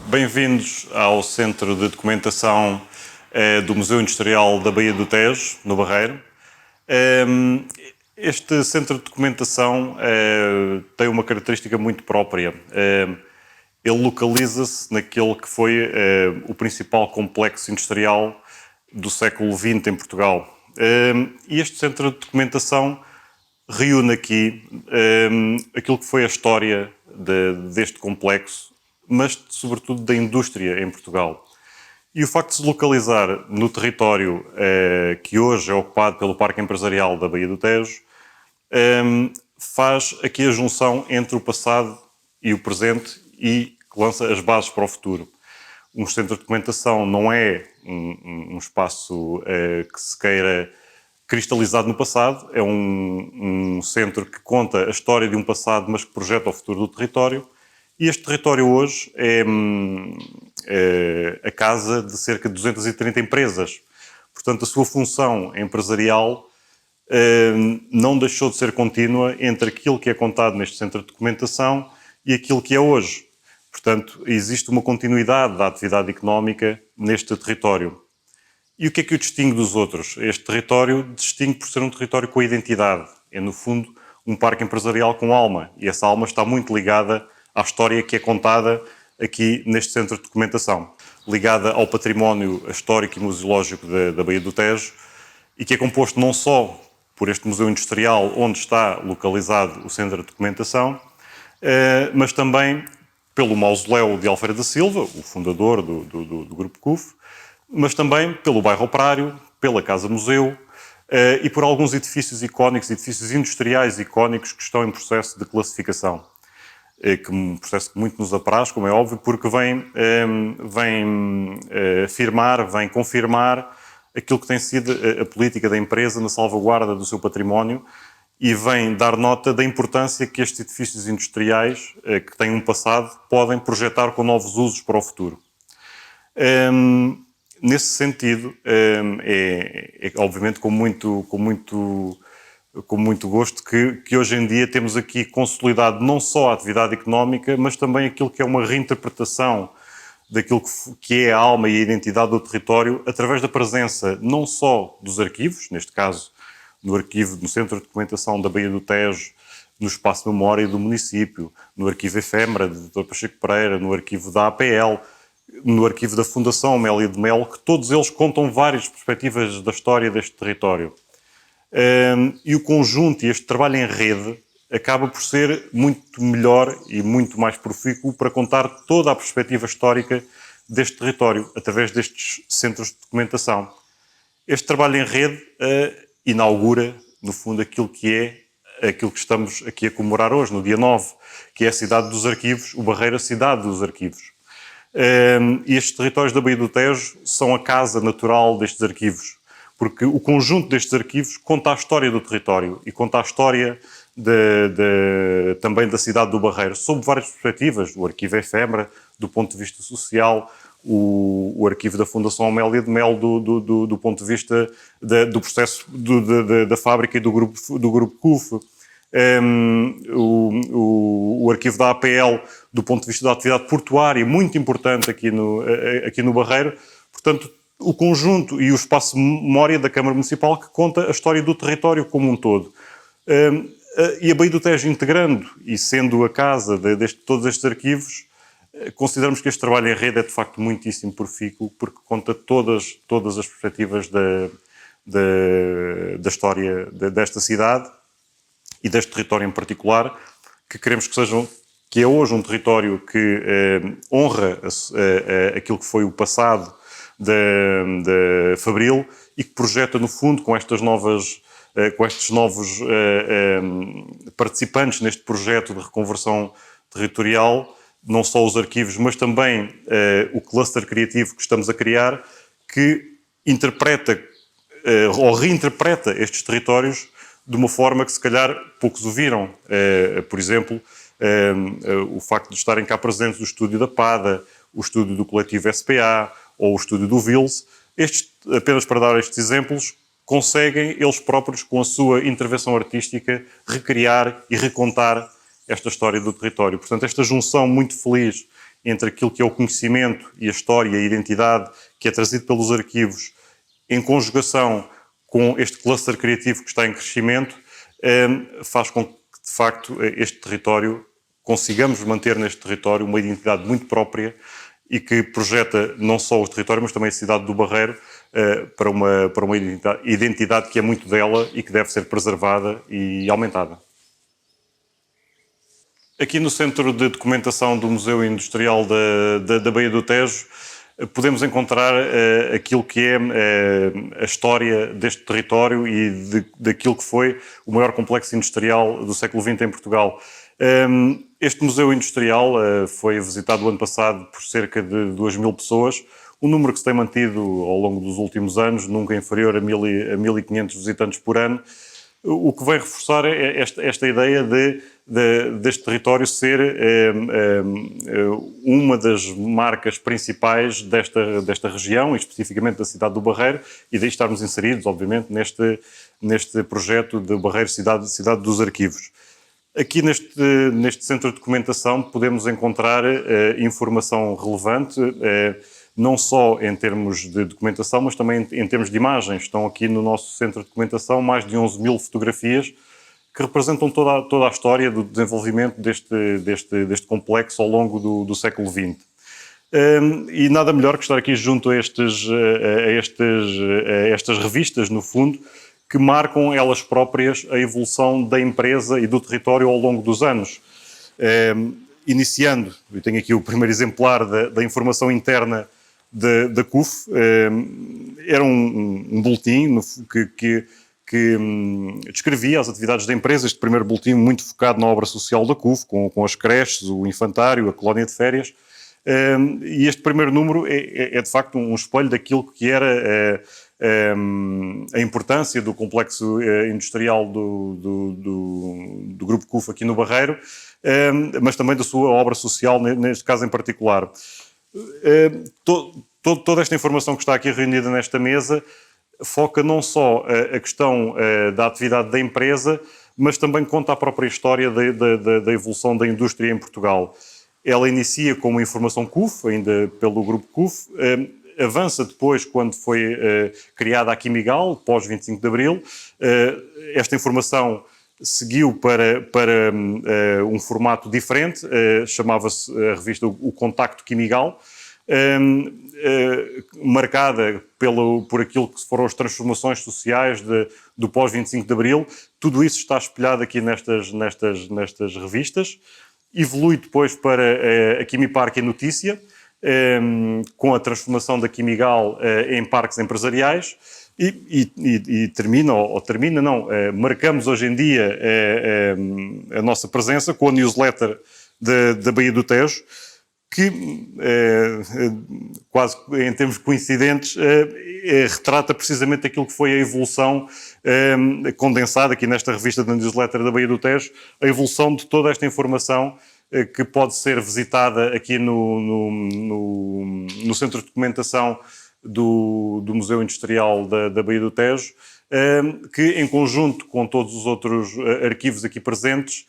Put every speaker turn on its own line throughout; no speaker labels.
Bem-vindos ao Centro de Documentação do Museu Industrial da Baía do Tejo, no Barreiro. Este Centro de Documentação tem uma característica muito própria. Ele localiza-se naquele que foi o principal complexo industrial do século XX em Portugal. E este Centro de Documentação reúne aqui aquilo que foi a história deste complexo, mas sobretudo da indústria em Portugal. E o facto de se localizar no território que hoje é ocupado pelo Parque Empresarial da Baía do Tejo faz aqui a junção entre o passado e o presente e lança as bases para o futuro. Um centro de documentação não é um espaço que se queira cristalizado no passado, é um centro que conta a história de um passado, mas que projeta o futuro do território. E este território hoje é a casa de cerca de 230 empresas. Portanto, a sua função empresarial não deixou de ser contínua entre aquilo que é contado neste centro de documentação e aquilo que é hoje. Portanto, existe uma continuidade da atividade económica neste território. E o que o distingue dos outros? Este território distingue por ser um território com identidade. É, no fundo, um parque empresarial com alma. E essa alma está muito ligada à história que é contada aqui neste centro de documentação, ligada ao património histórico e museológico da Baía do Tejo, e que é composto não só por este museu industrial onde está localizado o centro de documentação, mas também pelo mausoléu de Alfredo da Silva, o fundador do Grupo CUF, mas também pelo bairro Operário, pela Casa-Museu e por alguns edifícios icónicos, edifícios industriais icónicos que estão em processo de classificação. Que um processo que muito nos apraz, como é óbvio, porque vem afirmar, vem confirmar aquilo que tem sido a política da empresa na salvaguarda do seu património e vem dar nota da importância que estes edifícios industriais, que têm um passado, podem projetar com novos usos para o futuro. Nesse sentido, é obviamente com muito gosto que hoje em dia temos aqui consolidado não só a atividade económica, mas também aquilo que é uma reinterpretação daquilo que é a alma e a identidade do território através da presença não só dos arquivos, neste caso no Centro de Documentação da Baía do Tejo, no Espaço de Memória do município, no Arquivo Efêmera de Dr. Pacheco Pereira, no Arquivo da APL, no Arquivo da Fundação Amélia de Mel, que todos eles contam várias perspectivas da história deste território. E o conjunto e este trabalho em rede acaba por ser muito melhor e muito mais profícuo para contar toda a perspectiva histórica deste território, através destes centros de documentação. Este trabalho em rede inaugura, no fundo, aquilo que estamos aqui a comemorar hoje, no dia 9, que é a cidade dos arquivos, o Barreiro, a cidade dos arquivos. E estes territórios da Baía do Tejo são a casa natural destes arquivos, porque o conjunto destes arquivos conta a história do território e conta a história também da cidade do Barreiro, sob várias perspectivas. O Arquivo Efêmera, do ponto de vista social, o Arquivo da Fundação Amélia de Mel, do ponto de vista do processo da fábrica e do grupo CUF, o Arquivo da APL, do ponto de vista da atividade portuária, muito importante aqui no Barreiro. Portanto, o conjunto e o espaço de memória da Câmara Municipal que conta a história do território como um todo. E a Baía do Tejo integrando e sendo a casa de todos estes arquivos, consideramos que este trabalho em rede é de facto muitíssimo profícuo, porque conta todas as perspectivas da história desta cidade e deste território em particular, que queremos que é hoje um território que honra aquilo que foi o passado da Fabril e que projeta, no fundo, com estes novos participantes neste projeto de reconversão territorial, não só os arquivos, mas também o cluster criativo que estamos a criar, que interpreta ou reinterpreta estes territórios de uma forma que, se calhar, poucos o viram. Por exemplo, o facto de estarem cá presentes o estúdio da PADA, o estúdio do coletivo SPA ou o estúdio do Vils, apenas para dar estes exemplos, conseguem eles próprios, com a sua intervenção artística, recriar e recontar esta história do território. Portanto, esta junção muito feliz entre aquilo que é o conhecimento e a história e a identidade que é trazido pelos arquivos, em conjugação com este cluster criativo que está em crescimento, faz com que, de facto, este território, consigamos manter neste território uma identidade muito própria e que projeta não só o território, mas também a cidade do Barreiro para uma identidade que é muito dela e que deve ser preservada e aumentada. Aqui no Centro de Documentação do Museu Industrial da Baía do Tejo, podemos encontrar aquilo que é a história deste território e daquilo que foi o maior complexo industrial do século XX em Portugal. Este Museu Industrial foi visitado o ano passado por cerca de 2.000 pessoas, um número que se tem mantido ao longo dos últimos anos, nunca inferior a 1.500 visitantes por ano, o que vem reforçar esta ideia deste território ser uma das marcas principais desta região, e especificamente da cidade do Barreiro, e daí estarmos inseridos, obviamente, neste projeto de Barreiro Cidade dos Arquivos. Aqui neste centro de documentação podemos encontrar informação relevante, não só em termos de documentação, mas também em termos de imagens. Estão aqui no nosso centro de documentação mais de 11.000 fotografias que representam toda a história do desenvolvimento deste complexo ao longo do século XX. E nada melhor que estar aqui junto a estas revistas, no fundo, que marcam elas próprias a evolução da empresa e do território ao longo dos anos. Iniciando, eu tenho aqui o primeiro exemplar da informação interna da CUF, era um boletim que descrevia as atividades da empresa, este primeiro boletim muito focado na obra social da CUF, com as creches, o infantário, a colónia de férias, e este primeiro número é de facto um espelho daquilo que era a importância do complexo industrial do Grupo CUF aqui no Barreiro, mas também da sua obra social, neste caso em particular. Toda esta informação que está aqui reunida nesta mesa foca não só a questão da atividade da empresa, mas também conta a própria história da evolução da indústria em Portugal. Ela inicia como informação CUF, ainda pelo Grupo CUF, avança depois quando foi criada a Quimigal, pós 25 de Abril. Esta informação seguiu para um formato diferente, chamava-se a revista O Contacto Quimigal, marcada por aquilo que foram as transformações sociais do pós-25 de Abril. Tudo isso está espelhado aqui nestas revistas. Evolui depois para a Quimipark e Notícia, com a transformação da Quimigal em parques empresariais, e marcamos hoje em dia a nossa presença com a newsletter da Baía do Tejo, que, quase em termos coincidentes, retrata precisamente aquilo que foi a evolução condensada aqui nesta revista da newsletter da Baía do Tejo, a evolução de toda esta informação que pode ser visitada aqui no Centro de Documentação do Museu Industrial da Baía do Tejo, que, em conjunto com todos os outros arquivos aqui presentes,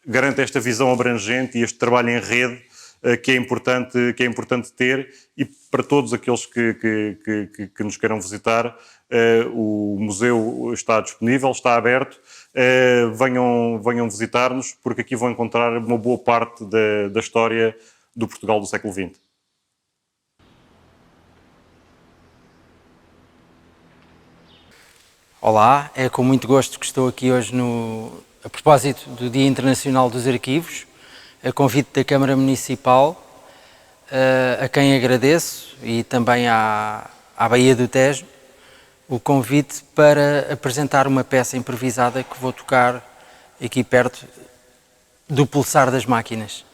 garante esta visão abrangente e este trabalho em rede que é importante ter, e para todos aqueles que nos queiram visitar, o museu está disponível, está aberto, venham visitar-nos, porque aqui vão encontrar uma boa parte da história do Portugal do século XX.
Olá, é com muito gosto que estou aqui hoje a propósito do Dia Internacional dos Arquivos, a convite da Câmara Municipal, a quem agradeço, e também à Baía do Tejo, o convite para apresentar uma peça improvisada que vou tocar aqui perto do pulsar das máquinas.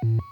Música